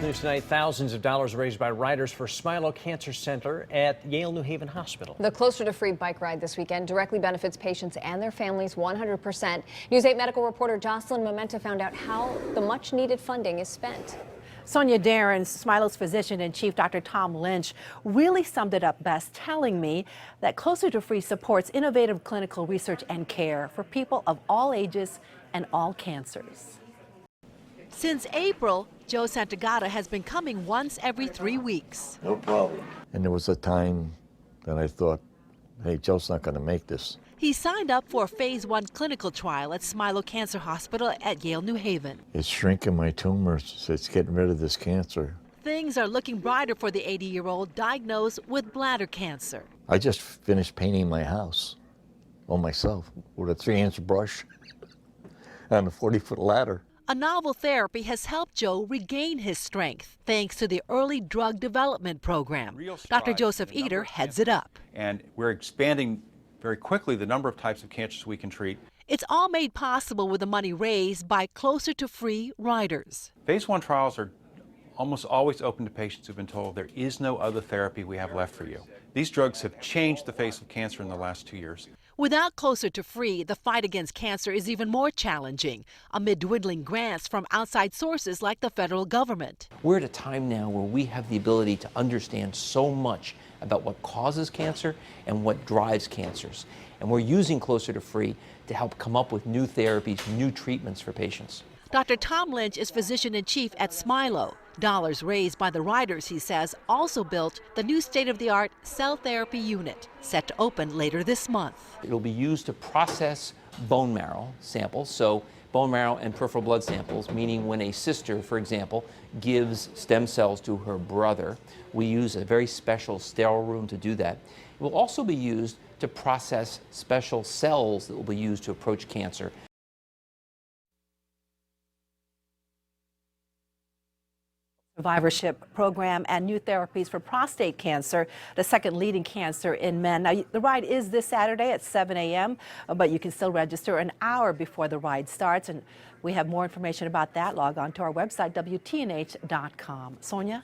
News tonight, thousands of dollars raised by riders for Smilow Cancer Center at Yale-New Haven Hospital. The Closer to Free bike ride this weekend directly benefits patients and their families 100%. News 8 medical reporter Jocelyn Momenta found out how the much-needed funding is spent. Sonia Darren, Smilow's physician-in-chief, Dr. Tom Lynch, really summed it up best, telling me that Closer to Free supports innovative clinical research and care for people of all ages and all cancers. Since April, Joe Santagata has been coming once every 3 weeks. No problem. And there was a time that I thought, hey, Joe's not going to make this. He signed up for a phase 1 clinical trial at Smilow Cancer Hospital at Yale-New Haven. It's shrinking my tumors, so it's getting rid of this cancer. Things are looking brighter for the 80-year-old diagnosed with bladder cancer. I just finished painting my house on myself with a 3-inch brush on a 40-foot ladder. A novel therapy has helped Joe regain his strength thanks to the Early Drug Development Program. Dr. Joseph Eder heads it up. And we're expanding very quickly the number of types of cancers we can treat. It's all made possible with the money raised by Closer to Free riders. Phase 1 trials are almost always open to patients who've been told there is no other therapy we have left for you. These drugs have changed the face of cancer in the last 2 years. Without Closer to Free, the fight against cancer is even more challenging amid dwindling grants from outside sources like the federal government. We're at a time now where we have the ability to understand so much about what causes cancer and what drives cancers. And we're using Closer to Free to help come up with new therapies, new treatments for patients. Dr. Tom Lynch is physician-in-chief at Smilow. Dollars raised by the riders, he says, also built the new state-of-the-art cell therapy unit, set to open later this month. It'll be used to process bone marrow samples, so bone marrow and peripheral blood samples, meaning when a sister, for example, gives stem cells to her brother, we use a very special sterile room to do that. It will also be used to process special cells that will be used to approach cancer. Survivorship program and new therapies for prostate cancer, the second leading cancer in men. Now, the ride is this Saturday at 7 a.m., but you can still register an hour before the ride starts. And we have more information about that. Log on to our website, WTNH.com. Sonia?